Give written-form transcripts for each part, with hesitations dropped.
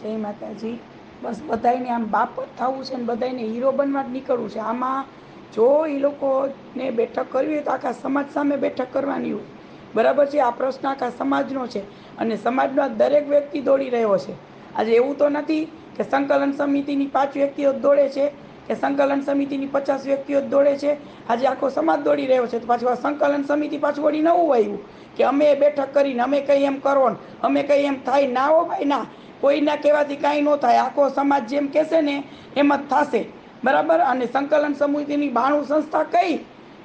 જય માતાજી. બસ બધાને આમ બાપ જ થવું છે ને બધાને હીરો બનવા જ નીકળવું છે. આમાં જો એ લોકોને બેઠક કરવી હોય તો આખા સમાજ સામે બેઠક કરવાની હોય. બરાબર છે. આ પ્રશ્ન આખા સમાજનો છે અને સમાજનો દરેક વ્યક્તિ દોડી રહ્યો છે. આજે એવું તો નથી કે સંકલન સમિતિની 5 વ્યક્તિઓ દોડે છે કે સંકલન સમિતિની 50 વ્યક્તિઓ દોડે છે. આજે આખો સમાજ દોડી રહ્યો છે. તો પાછું આ સંકલન સમિતિ પાછું વળી નવું આવ્યું કે અમે બેઠક કરીને અમે કંઈ એમ કરો ને અમે કંઈ એમ થાય ના હો ભાઈ ના. કોઈના કહેવાથી કાંઈ ન થાય. આખો સમાજ જેમ કહેશે ને એમ જ થશે. બરાબર. અને સંકલન સમિતિની 92 સંસ્થા કઈ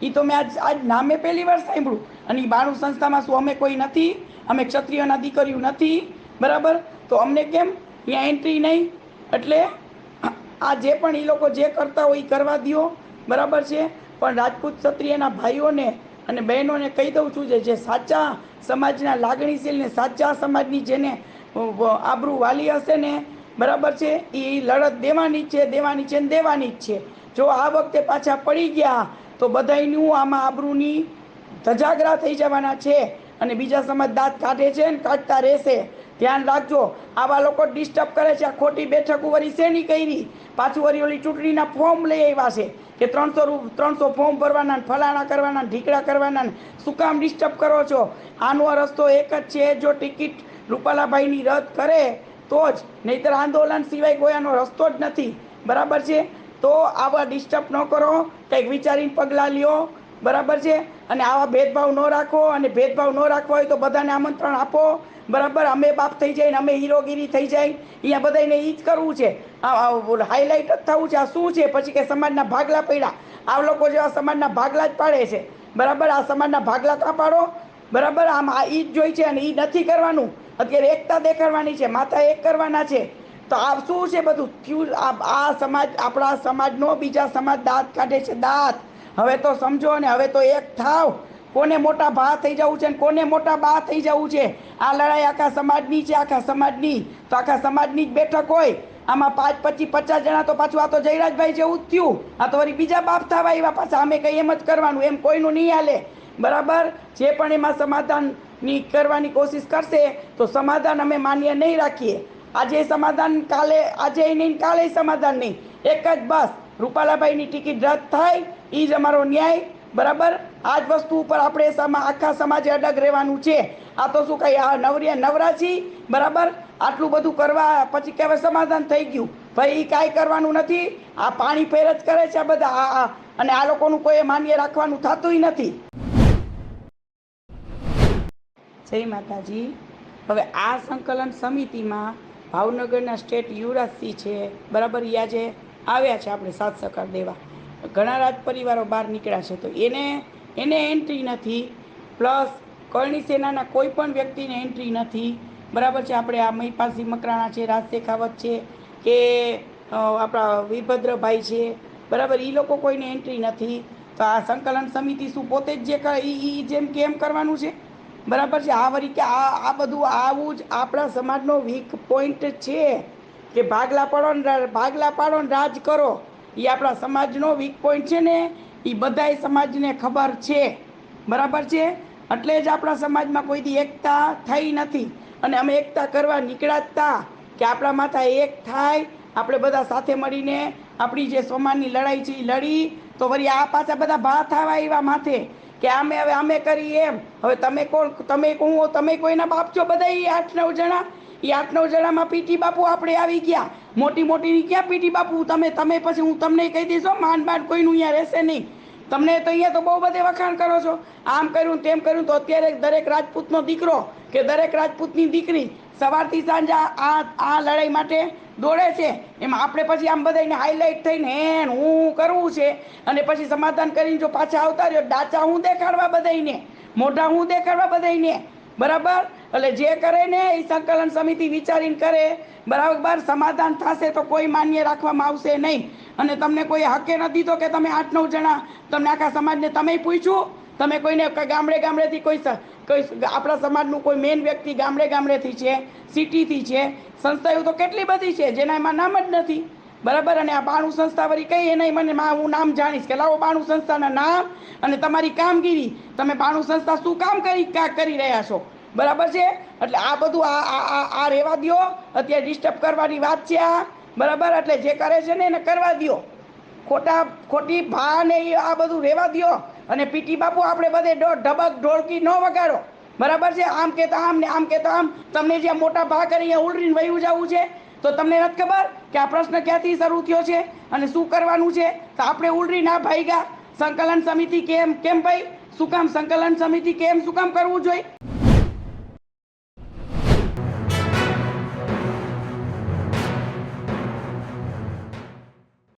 એ તો મેં આજ નામે પહેલી વાર સાંભળ્યું. અને એ 92 સંસ્થામાં શું અમે કોઈ નથી? અમે ક્ષત્રિયોના દીકરીઓ નથી? બરાબર. તો અમને કેમ ત્યાં એન્ટ્રી નહીં? એટલે આ જે પણ એ લોકો જે કરતા હોય એ કરવા દો. બરાબર છે. પણ રાજપૂત ક્ષત્રિયના ભાઈઓને અને બહેનોને કહી દઉં છું જે સાચા સમાજના લાગણીશીલ ને સાચા સમાજની જેને આબરૂ વાલી હશે ને, બરાબર છે, એ લડત દેવાની જ છે, દેવાની છે ને દેવાની જ છે. જો આ વખતે પાછા પડી ગયા તો બધાયનું આમાં આબરૂની ધજાગરા થઈ જવાના છે. અને બીજા સમાજ દાંત કાઢે છે ને કાઢતા રહેશે. ધ્યાન રાખજો. આવા લોકો ડિસ્ટર્બ કરે છે. આ ખોટી બેઠક વળી શેની કરી? પાછું વળી ઓલી ચૂંટણીના ફોર્મ લઈ આવ્યા છે કે 300 ફોર્મ ભરવાના, ફલાણા કરવાના, ઢીકડા કરવાના. શું કામ ડિસ્ટર્બ કરો છો? આનો રસ્તો એક જ છે. જો ટિકિટ રૂપાલાભાઈની રદ કરે તો જ, નહીંતર આંદોલન સિવાય કોઈ આનો રસ્તો જ નથી. બરાબર છે. તો આવા ડિસ્ટર્બ ન કરો. કંઈક વિચારીને પગલાં લ્યો. બરાબર છે. અને આવા ભેદભાવ ન રાખો. અને ભેદભાવ ન રાખવા હોય તો બધાને આમંત્રણ આપો. બરાબર. અમે બાપ થઈ જાય ને અમે હીરોગીરી થઈ જાય. અહીંયા બધાને એ જ કરવું છે. હાઇલાઇટ જ થવું છે. આ શું છે પછી કે સમાજના ભાગલા પડ્યા? આ લોકો જેવા સમાજના ભાગલા જ પાડે છે. બરાબર. આ સમાજના ભાગલા કાં પાડો? બરાબર. આમ આ ઈ જ જોઈ છે અને એ નથી કરવાનું. અત્યારે એકતા દેખાડવાની છે. માથા એક કરવાના છે. તો આ શું છે બધું થયું? આ સમાજ, આપણા સમાજનો બીજા સમાજ દાંત કાઢે છે. દાંત. હવે તો સમજો ને હવે તો એક થાવ. કોને મોટા ભા થઈ જવું છે ને કોને મોટા બા થઈ જવું છે? આ લડાઈ આખા સમાજની છે. આખા સમાજની. તો આખા સમાજની જ બેઠક હોય. આમાં 5, 25, 50 જણા તો પાછું આ તો જયરાજભાઈ જેવું જ થયું. આ તો વળી બીજા બાપ થવા આવ્યા પાછા. અમે કંઈ એમ જ કરવાનું, એમ કોઈનું નહીં હાલે. બરાબર. જે પણ એમાં સમાધાનની કરવાની કોશિશ કરશે તો સમાધાન અમે માન્ય નહીં રાખીએ. આજે સમાધાન, કાલે આજે નહીં, કાલે સમાધાન નહીં. એક જ બસ, રૂપાલાભાઈની ટિકિટ રદ થાય એ જ અમારો ન્યાય. બરાબર. આ જ વસ્તુ ઉપર આપણે આખા સમાજે અડગ રહેવાનું છે. આ તો શું કઈ આ નવરાશી? બરાબર. આટલું બધું કરવા પછી કે હવે સમાધાન થઈ ગયું. ભાઈ કાંઈ કરવાનું નથી. આ પાણી ફેર જ કરે છે આ બધા. અને આ લોકોનું કોઈ માન્ય રાખવાનું થતું નથી. જય માતાજી. હવે આ સંકલન સમિતિમાં ભાવનગરના સ્ટેટ યુવરાજસિંહ છે. બરાબર. એ આજે આવ્યા છે આપણે સાથ સહકાર દેવા. ઘણા રાજ પરિવારો બહાર નીકળ્યા છે. તો એને એન્ટ્રી નથી. પ્લસ કરણી સેનાના કોઈ પણ વ્યક્તિને એન્ટ્રી નથી. બરાબર છે. આપણે આ મહિપાલસિંહ મકરાણા છે, રાજ શેખાવત છે, કે આપણા વીરભદ્રભાઈ છે. બરાબર. એ લોકો કોઈને એન્ટ્રી નથી. તો આ સંકલન સમિતિ શું પોતે જ જે કરે એ જેમ કે એમ કરવાનું છે? બરાબર છે. આ વળી કે આ બધું આવું જ આપણા સમાજનો વીક પોઈન્ટ છે કે ભાગલા પાડો ને રાજ કરો. એ આપણા સમાજનો વીક પોઈન્ટ છે ને. એ બધાય સમાજને ખબર છે. બરાબર છે. એટલે જ આપણા સમાજમાં કોઈ દી એકતા થઈ નથી. અને અમે એકતા કરવા નીકળ્યા હતા કે આપણા માથા એક થાય, આપણે બધા સાથે મળીને આપણી જે સ્વમાનની લડાઈ છે એ લડી. તો વળી આ પાછા બધા ભા થવા એવા માથે કે હવે અમે કરી એમ. હવે તમે કોણ? તમે કોઈના બાપ છો? બધા 8-9 જણા. એ 8-9 જણામાં પીટી બાપુ આપણે આવી ગયા. મોટી મોટીની ક્યાં પીટી બાપુ? તમે પછી હું તમને કહી દઈશ, માન બાન કોઈનું અહીંયા રહેશે નહીં. તમને તો અહીંયા તો બહુ બધે વખાણ કરો છો. આમ કર્યું તેમ કર્યું. તો અત્યારે દરેક રાજપૂતનો દીકરો કે દરેક રાજપૂતની દીકરી સવારથી સાંજ આ લડાઈ માટે દોડે છે. એમાં આપણે પછી આમ બધાને હાઇલાઇટ થઈને હું કરવું છે. અને પછી સમાધાન કરીને જો પાછા આવતા રહ્યો, ડાચા હું દેખાડવા બધાને, મોઢા હું દેખાડવા બધાને. બરાબર. એટલે જે કરે ને એ સંકલન સમિતિ વિચારીને કરે. બરાબર. સમાધાન થશે તો કોઈ માન્ય રાખવામાં આવશે નહીં. અને તમને કોઈ હકે નથી દીધો કે તમે 8-9 જણા તમને આખા સમાજને તમે પૂછ્યું? તમે કોઈને ગામડેથી કોઈ આપણા સમાજનું કોઈ મેઇન વ્યક્તિ ગામડેથી છે, સિટીથી છે, સંસ્થાઓ તો કેટલી બધી છે જેના એમાં નામ જ નથી. બરાબર. અને આ 92 સંસ્થા વળી કઈ એને મને હું નામ જાણીશ કે લાવો 92 સંસ્થાના નામ અને તમારી કામગીરી. તમે 92 સંસ્થા શું કામ કરી રહ્યા છો? બરાબર છે. એટલે આ બધું આ રહેવા દો, અત્યારે ડિસ્ટર્બ કરવાની વાત છે આ, બરાબર. એટલે જે કરે છે ને એને કરવા દો, ખોટી ભા ને આ બધું રહેવા દો. અને પીટી બાપુ આપણે બધે ઢબક ઢોળકી ન વગાડો, બરાબર છે. આમ કેતા આમ ને આમ કેતા આમ, તમને જ્યાં મોટા ભા કરી અહીંયા ઉલરીને વયું જવું છે, તો તમને નથી ખબર કે આ પ્રશ્ન ક્યાંથી શરૂ થયો છે અને શું કરવાનું છે? તો આપણે ઉલરી ના ભાઈ ગયા સંકલન સમિતિ કેમ ભાઈ, શું કામ સંકલન સમિતિ કેમ શું કામ કરવું જોઈએ?